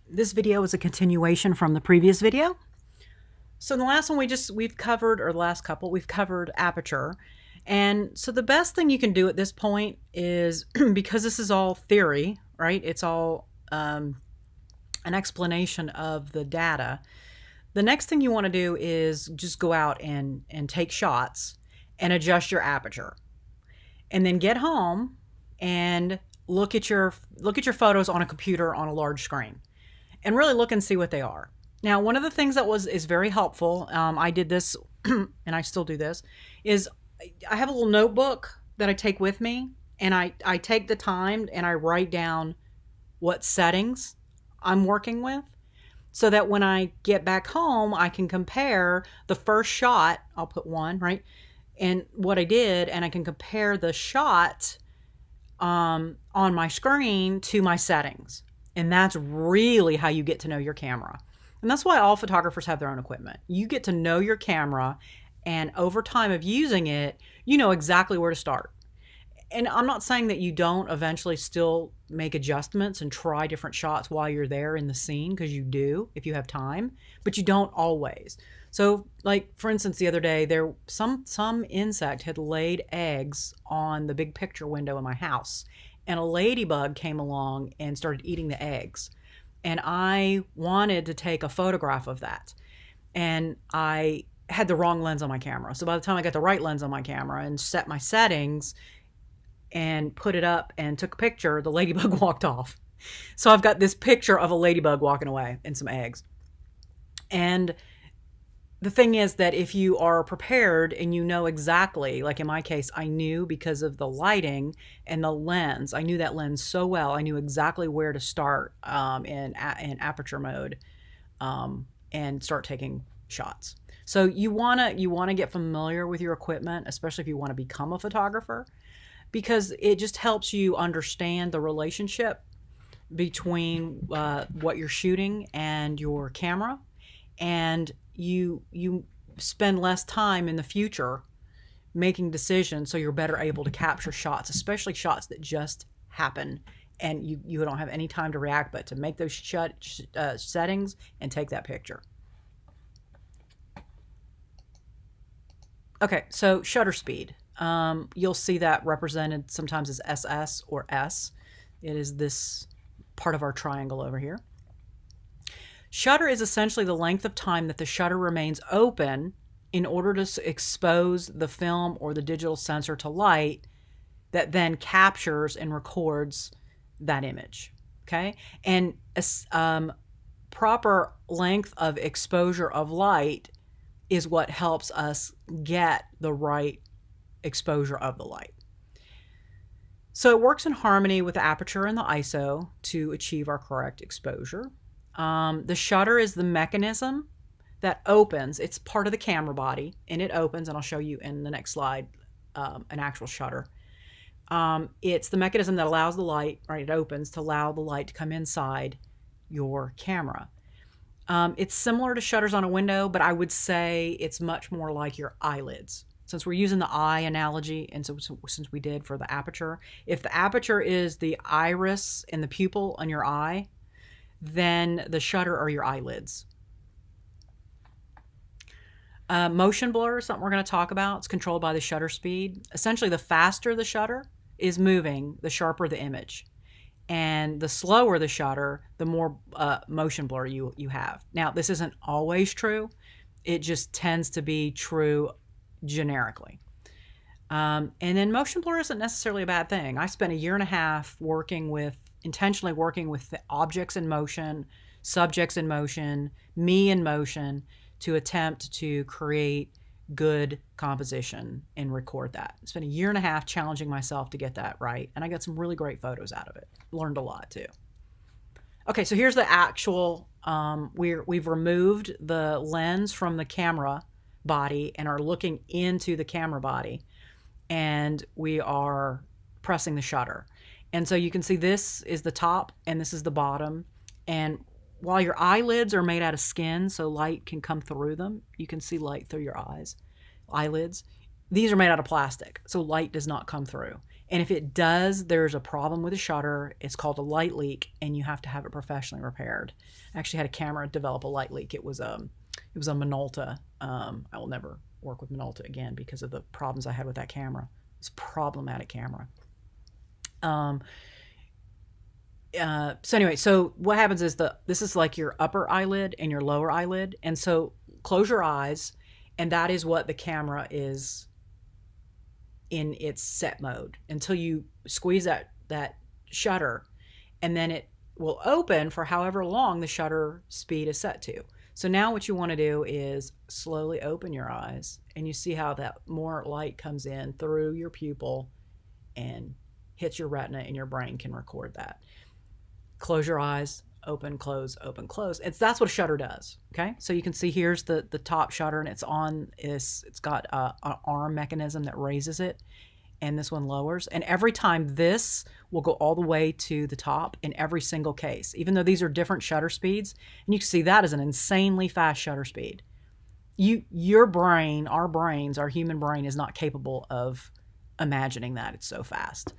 This video is a continuation from the previous video. So in the last one we've covered, or the last couple, we've covered Aperture. And so the best thing you can do at this point is, because this is all theory, right? It's all an explanation of the data. The next thing you want to do is just go out and take shots and adjust your aperture. And then get home and look at your photos on a computer on a large screen. And really look and see what they are. Now, one of the things that is very helpful, I did this, and I still do this, is I have a little notebook that I take with me, and I take the time and I write down what settings I'm working with, so that when I get back home, I can compare the first shot, I'll put one, right, and what I did, and I can compare the shot on my screen to my settings. And that's really how you get to know your camera. And that's why all photographers have their own equipment. You get to know your camera, and over time of using it, you know exactly where to start. And I'm not saying that you don't eventually still make adjustments and try different shots while you're there in the scene, because you do if you have time, but you don't always. So, like, for instance, the other day, some insect had laid eggs on the big picture window in my house, and a ladybug came along and started eating the eggs. And I wanted to take a photograph of that. And I had the wrong lens on my camera. So by the time I got the right lens on my camera and set my settings and put it up and took a picture, the ladybug walked off. So I've got this picture of a ladybug walking away and some eggs. And the thing is that if you are prepared and you know exactly, like in my case, I knew because of the lighting and the lens, I knew that lens so well. I knew exactly where to start in aperture mode and start taking shots. So you wanna get familiar with your equipment, especially if you want to become a photographer, because it just helps you understand the relationship between what you're shooting and your camera, and you spend less time in the future making decisions, so you're better able to capture shots, especially shots that just happen and you don't have any time to react but to make those settings and take that picture. Okay, so shutter speed. You'll see that represented sometimes as SS or S. It is this part of our triangle over here. Shutter is essentially the length of time that the shutter remains open in order to expose the film or the digital sensor to light that then captures and records that image. Okay? And proper length of exposure of light is what helps us get the right exposure of the light. So it works in harmony with the aperture and the ISO to achieve our correct exposure. The shutter is the mechanism that opens. It's part of the camera body, and it opens, and I'll show you in the next slide an actual shutter. It's the mechanism that allows the light, right? It opens to allow the light to come inside your camera. It's similar to shutters on a window, but I would say it's much more like your eyelids. Since we're using the eye analogy, and so since we did for the aperture, if the aperture is the iris and the pupil on your eye, then the shutter are your eyelids. Motion blur is something we're going to talk about. It's controlled by the shutter speed. Essentially, the faster the shutter is moving, the sharper the image. And the slower the shutter, the more motion blur you have. Now, this isn't always true. It just tends to be true generically. And then motion blur isn't necessarily a bad thing. I spent a year and a half intentionally working with the objects in motion, subjects in motion, me in motion, to attempt to create good composition and record that. I spent a year and a half challenging myself to get that right, and I got some really great photos out of it. Learned a lot too. Okay, so here's the actual, we've removed the lens from the camera body and are looking into the camera body, and we are pressing the shutter. And so you can see this is the top and this is the bottom. And while your eyelids are made out of skin, so light can come through them, you can see light through your eyelids. These are made out of plastic, so light does not come through. And if it does, there's a problem with the shutter. It's called a light leak, and you have to have it professionally repaired. I actually had a camera develop a light leak. It was a Minolta. I will never work with Minolta again because of the problems I had with that camera. It's a problematic camera. So anyway, so what happens is this is like your upper eyelid and your lower eyelid. And so close your eyes, and that is what the camera is in its set mode until you squeeze that shutter, and then it will open for however long the shutter speed is set to. So now what you want to do is slowly open your eyes, and you see how that more light comes in through your pupil and hits your retina, and your brain can record that. Close your eyes, open, close, open, close. That's what a shutter does. Okay, so you can see here's the top shutter, and it's got an arm mechanism that raises it, and this one lowers. And every time this will go all the way to the top in every single case, even though these are different shutter speeds. And you can see that is an insanely fast shutter speed. Your brain, our human brain is not capable of imagining that. It's so fast.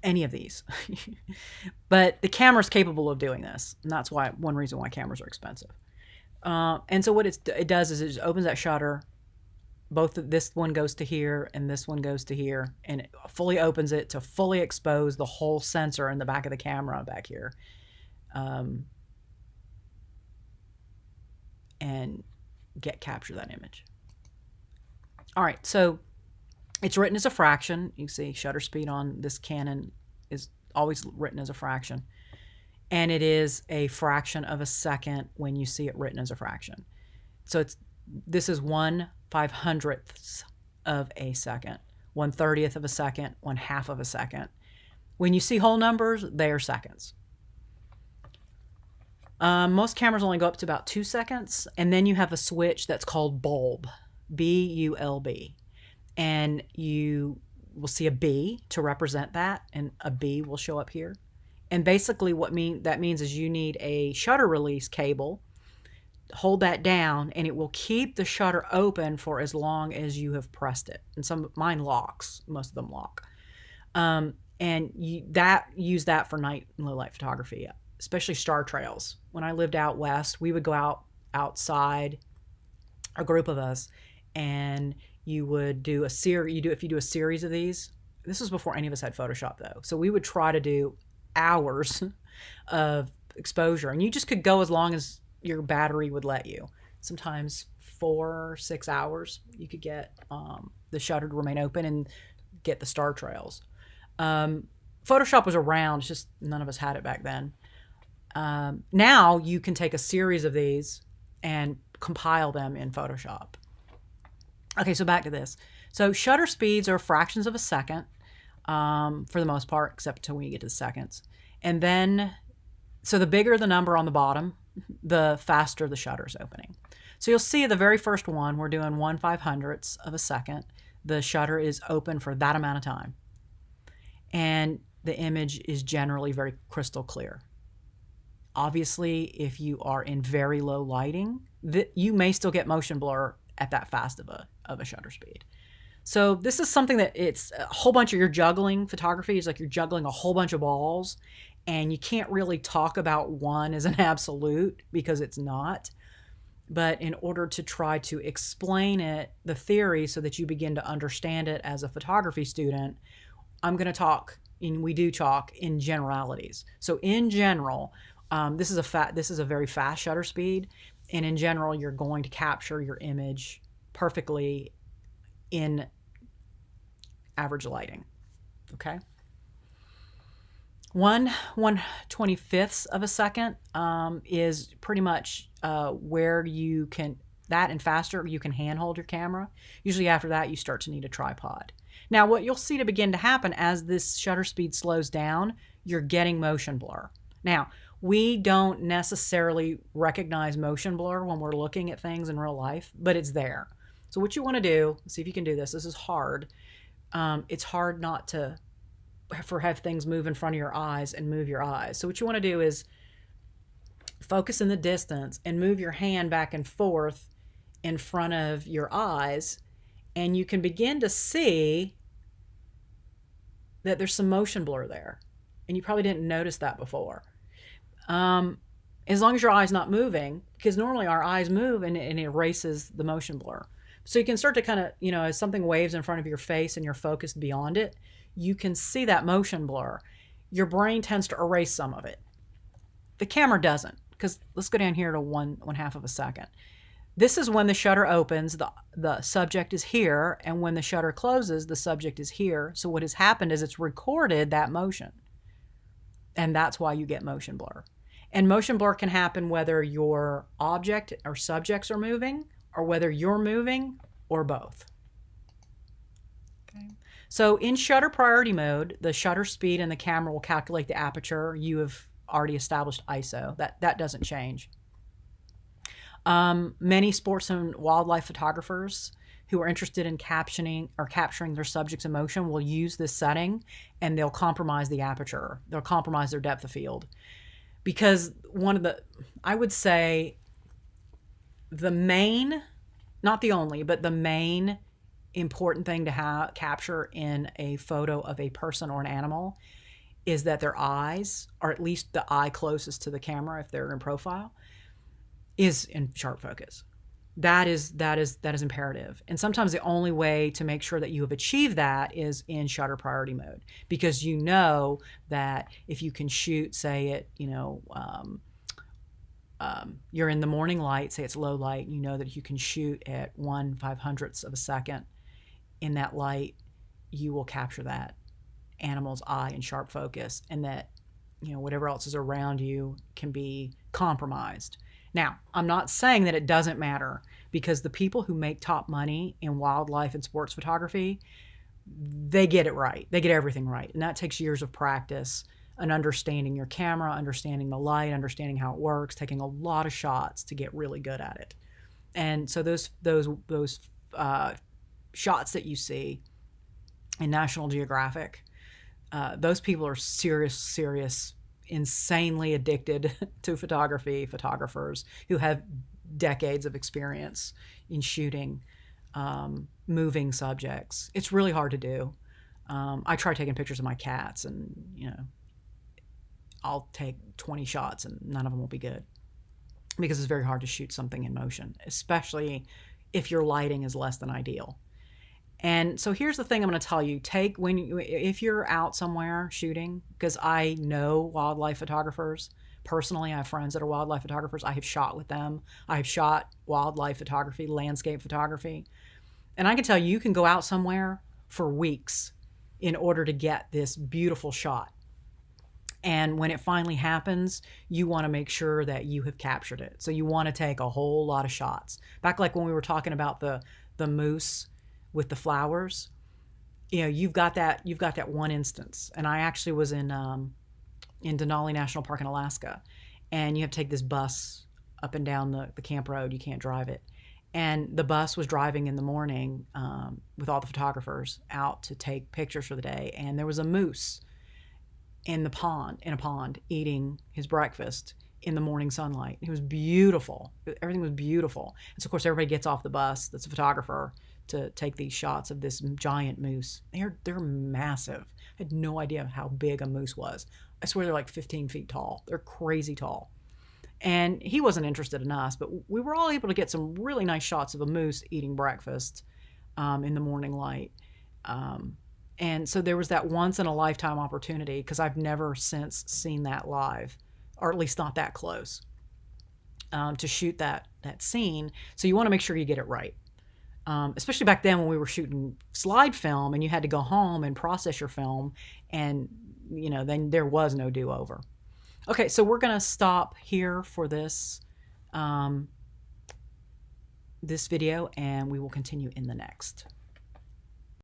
Any of these. But the camera's capable of doing this, and that's one reason why cameras are expensive. And so what it does is it just opens that shutter. This one goes to here, and this one goes to here, and it fully opens it to fully expose the whole sensor in the back of the camera back here, and capture that image. All right, so it's written as a fraction. You can see shutter speed on this Canon is always written as a fraction. And it is a fraction of a second when you see it written as a fraction. So this is 1/500th of a second, 1/30th of a second, 1/2 of a second. When you see whole numbers, they are seconds. Most cameras only go up to about 2 seconds. And then you have a switch that's called bulb, B-U-L-B. And you will see a B to represent that, and a B will show up here. And basically that means is you need a shutter release cable. Hold that down, and it will keep the shutter open for as long as you have pressed it. And mine locks, most of them lock. And use that for night and low light photography, especially star trails. When I lived out west, we would go outside, a group of us, and you would do a series. If you do a series of these, this was before any of us had Photoshop though. So we would try to do hours of exposure, and you just could go as long as your battery would let you. Sometimes 4 or 6 hours you could get the shutter to remain open and get the star trails. Photoshop was around, it's just none of us had it back then. Now you can take a series of these and compile them in Photoshop. Okay, so back to this. So shutter speeds are fractions of a second for the most part, except until when you get to the seconds. And then, so the bigger the number on the bottom, the faster the shutter's opening. So you'll see the very first one, we're doing 1/500th of a second. The shutter is open for that amount of time. And the image is generally very crystal clear. Obviously, if you are in very low lighting, you may still get motion blur at that fast of a shutter speed. So this is something that it's a whole bunch of, you're juggling. Photography is like you're juggling a whole bunch of balls, and you can't really talk about one as an absolute because it's not. But in order to try to explain the theory so that you begin to understand it as a photography student, I'm going to talk, and we do talk in generalities. So in general, this is a very fast shutter speed. And in general, you're going to capture your image perfectly in average lighting. Okay. 1/125th of a second is pretty much where you can, that and faster, you can handhold your camera. Usually after that, you start to need a tripod. Now, what you'll see to begin to happen as this shutter speed slows down, you're getting motion blur. Now, we don't necessarily recognize motion blur when we're looking at things in real life, but it's there. So what you want to do, see if you can do this. This is hard. It's hard not to have things move in front of your eyes and move your eyes. So what you want to do is focus in the distance and move your hand back and forth in front of your eyes, and you can begin to see that there's some motion blur there. And you probably didn't notice that before. As long as your eye's not moving, because normally our eyes move and it erases the motion blur. So you can start to kind of, as something waves in front of your face and you're focused beyond it, you can see that motion blur. Your brain tends to erase some of it. The camera doesn't, because let's go down here to one half of a second. This is when the shutter opens, the subject is here, and when the shutter closes, the subject is here. So what has happened is it's recorded that motion. And that's why you get motion blur. And motion blur can happen whether your object or subjects are moving, or whether you're moving, or both. Okay. So in shutter priority mode, the shutter speed and the camera will calculate the aperture. You have already established ISO. That doesn't change. Many sports and wildlife photographers who are interested in capturing their subject's emotion will use this setting, and they'll compromise the aperture. They'll compromise their depth of field. Because I would say the main, not the only, but the main important thing to capture in a photo of a person or an animal is that their eyes, or at least the eye closest to the camera if they're in profile, is in sharp focus. That is imperative. And sometimes the only way to make sure that you have achieved that is in shutter priority mode, because you know that if you can shoot, say it, you're in the morning light, say it's low light, you know that if you can shoot at 1/500th of a second in that light, you will capture that animal's eye in sharp focus, and that whatever else is around you can be compromised. Now, I'm not saying that it doesn't matter, because the people who make top money in wildlife and sports photography, they get it right. They get everything right. And that takes years of practice and understanding your camera, understanding the light, understanding how it works, taking a lot of shots to get really good at it. And so those shots that you see in National Geographic, those people are serious, insanely addicted to photography, photographers who have decades of experience in shooting moving subjects. It's really hard to do. I try taking pictures of my cats, and I'll take 20 shots and none of them will be good, because it's very hard to shoot something in motion, especially if your lighting is less than ideal. And so here's the thing I'm going to tell you. If you're out somewhere shooting, because I know wildlife photographers personally, I have friends that are wildlife photographers. I have shot with them. I have shot wildlife photography, landscape photography. And I can tell you, you can go out somewhere for weeks in order to get this beautiful shot. And when it finally happens, you want to make sure that you have captured it. So you want to take a whole lot of shots. Back like when we were talking about the moose with the flowers, you've got that one instance. And I actually was in Denali National Park in Alaska, and you have to take this bus up and down the camp road. You can't drive it. And the bus was driving in the morning with all the photographers out to take pictures for the day. And there was a moose in a pond eating his breakfast in the morning sunlight. It was beautiful. Everything was beautiful. And so of course everybody gets off the bus that's a photographer to take these shots of this giant moose. They're massive. I had no idea how big a moose was. I swear they're like 15 feet tall. They're crazy tall. And he wasn't interested in us, but we were all able to get some really nice shots of a moose eating breakfast in the morning light. And so there was that once in a lifetime opportunity, because I've never since seen that live, or at least not that close, to shoot that scene. So you want to make sure you get it right. Especially back then when we were shooting slide film and you had to go home and process your film, and then there was no do-over. Okay, so we're going to stop here for this this video, and we will continue in the next.